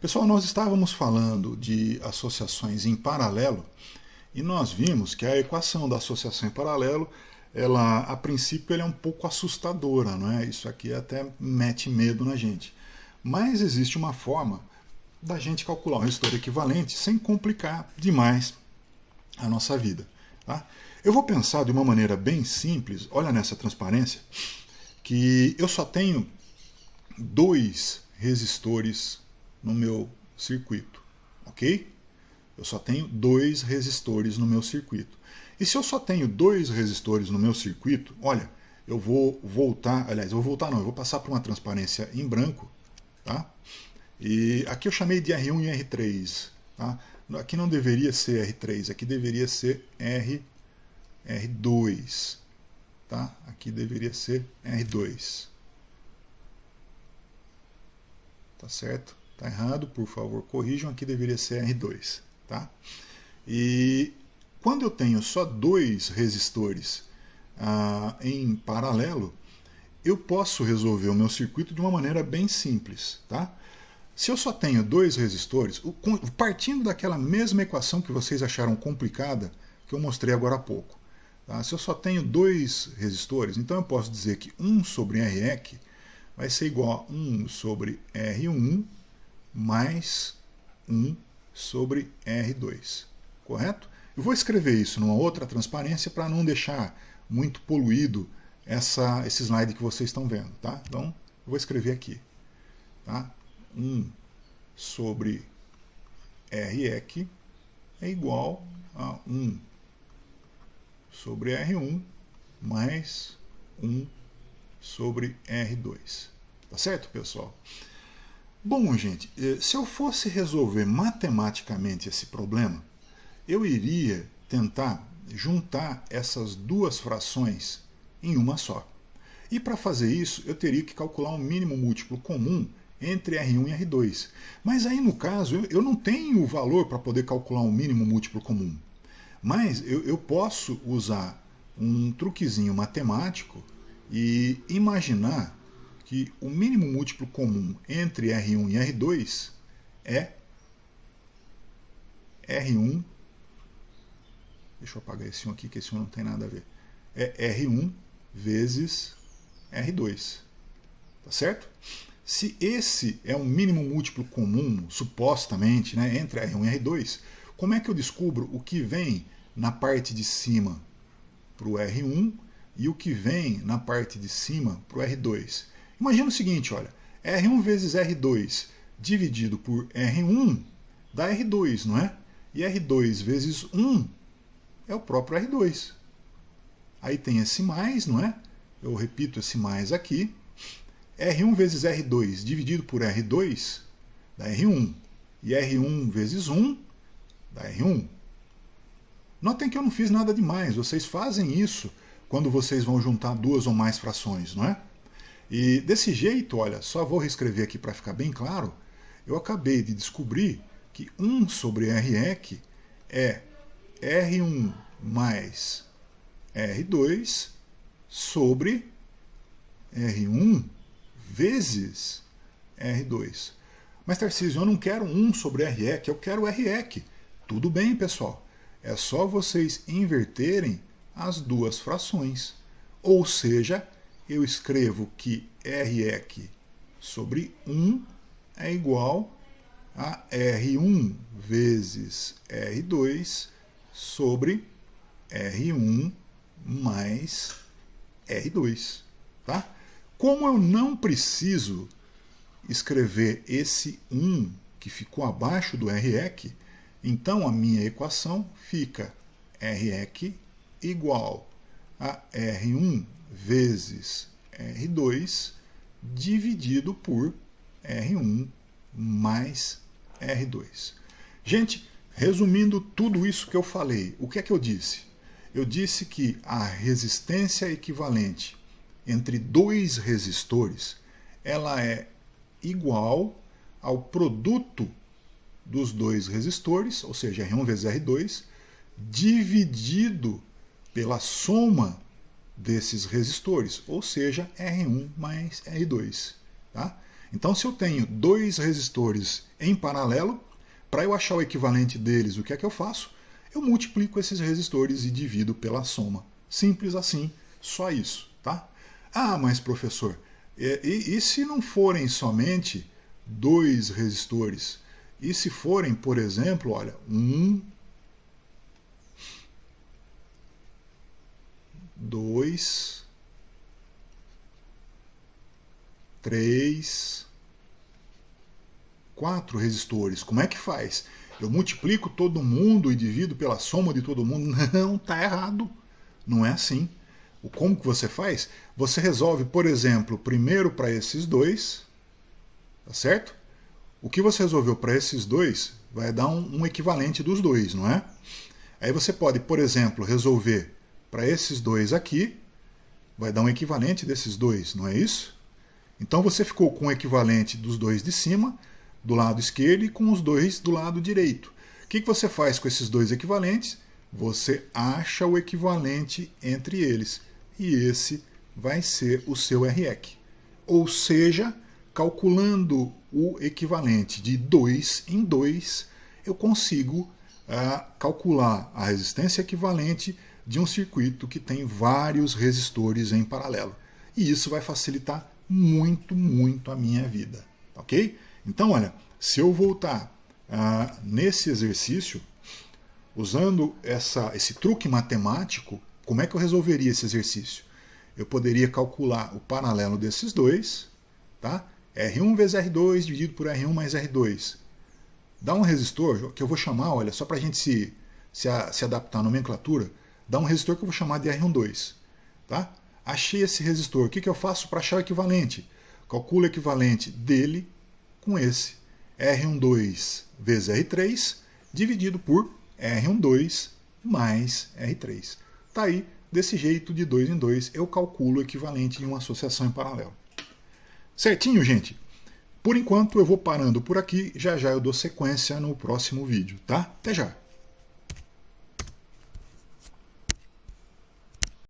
Pessoal, nós estávamos falando de associações em paralelo e nós vimos que a equação da associação em paralelo, ela, a princípio, ela é um pouco assustadora, não é? Isso aqui até mete medo na gente. Mas existe uma forma da gente calcular um resistor equivalente sem complicar demais a nossa vida. Tá? Eu vou pensar de uma maneira bem simples, olha nessa transparência, que eu só tenho dois resistores no meu circuito, ok? Eu só tenho dois resistores no meu circuito. E se eu só tenho dois resistores no meu circuito, olha, eu vou voltar, aliás, eu vou passar para uma transparência em branco, tá? E aqui eu chamei de R1 e R3, tá? Aqui não deveria ser R3, aqui deveria ser R2, tá? Aqui deveria ser R2. Tá certo? Tá errado, por favor, corrijam, aqui deveria ser R2, tá? E quando eu tenho só dois resistores em paralelo, eu posso resolver o meu circuito de uma maneira bem simples, tá? Se eu só tenho dois resistores, partindo daquela mesma equação que vocês acharam complicada, que eu mostrei agora há pouco, tá? Se eu só tenho dois resistores, então eu posso dizer que 1 sobre Rec vai ser igual a 1 sobre R1 mais 1 sobre R2, correto? Eu vou escrever isso numa outra transparência para não deixar muito poluído esse slide que vocês estão vendo, tá? Então, eu vou escrever aqui, tá? 1 sobre Rec é igual a 1 sobre R1 mais 1 sobre R2. Tá certo, pessoal? Bom, gente, se eu fosse resolver matematicamente esse problema, eu iria tentar juntar essas duas frações em uma só. E para fazer isso, eu teria que calcular um mínimo múltiplo comum entre R1 e R2. Mas aí, no caso, eu não tenho o valor para poder calcular um mínimo múltiplo comum. Mas eu posso usar um truquezinho matemático e imaginar que o mínimo múltiplo comum entre R1 e R2 é R1, deixa eu apagar esse 1 aqui, que esse 1 não tem nada a ver, é R1 vezes R2, tá certo? Se esse é um mínimo múltiplo comum, supostamente, né, entre R1 e R2, como é que eu descubro o que vem na parte de cima para o R1 e o que vem na parte de cima para o R2? Imagina o seguinte, olha, R1 vezes R2 dividido por R1 dá R2, não é? E R2 vezes 1 é o próprio R2. Aí tem esse mais, não é? Eu repito esse mais aqui. R1 vezes R2 dividido por R2 dá R1. E R1 vezes 1 dá R1. Notem que eu não fiz nada demais. Vocês fazem isso quando vocês vão juntar duas ou mais frações, não é? E desse jeito, olha, só vou reescrever aqui para ficar bem claro, eu acabei de descobrir que 1 sobre Rec é R1 mais R2 sobre R1 vezes R2. Mas, Tarcísio, eu não quero 1 sobre Rec, eu quero Rec. Tudo bem, pessoal. É só vocês inverterem as duas frações. Ou seja, eu escrevo que Rec sobre 1 é igual a R1 vezes R2 sobre R1 mais R2. Tá? Como eu não preciso escrever esse 1 que ficou abaixo do Rec, então a minha equação fica Rec igual a R1 vezes R2 dividido por R1 mais R2. Gente, resumindo tudo isso que eu falei, o que é que eu disse? Eu disse que a resistência equivalente entre dois resistores, ela é igual ao produto dos dois resistores, ou seja, R1 vezes R2, dividido pela soma desses resistores, ou seja, R1 mais R2. Tá? Então, se eu tenho dois resistores em paralelo, para eu achar o equivalente deles, o que é que eu faço? Eu multiplico esses resistores e divido pela soma. Simples assim, só isso, tá? Ah, mas professor, e se não forem somente dois resistores? E se forem, por exemplo, olha, 1, 2, 3, 4 resistores. Como é que faz? Eu multiplico todo mundo e divido pela soma de todo mundo? Não, tá errado. Não é assim. Como que você faz? Você resolve, por exemplo, primeiro para esses dois, tá certo? O que você resolveu para esses dois vai dar um equivalente dos dois, não é? Aí você pode, por exemplo, resolver para esses dois aqui, vai dar um equivalente desses dois, não é isso? Então você ficou com o equivalente dos dois de cima, do lado esquerdo, e com os dois do lado direito. O que você faz com esses dois equivalentes? Você acha o equivalente entre eles. E esse vai ser o seu REC. Ou seja, calculando o equivalente de 2 em 2, eu consigo calcular a resistência equivalente de um circuito que tem vários resistores em paralelo. E isso vai facilitar muito, muito a minha vida. Ok? Então, olha, se eu voltar nesse exercício, usando esse truque matemático, como é que eu resolveria esse exercício? Eu poderia calcular o paralelo desses dois, tá? R1 vezes R2 dividido por R1 mais R2. Dá um resistor, que eu vou chamar, olha, só para a gente se adaptar à nomenclatura, dá um resistor que eu vou chamar de R12. Tá? Achei esse resistor, o que eu faço para achar o equivalente? Calculo o equivalente dele com esse. R12 vezes R3 dividido por R12 mais R3. Está aí, desse jeito, de 2 em 2, eu calculo o equivalente em uma associação em paralelo. Certinho, gente? Por enquanto eu vou parando por aqui, já já eu dou sequência no próximo vídeo, tá? Até já!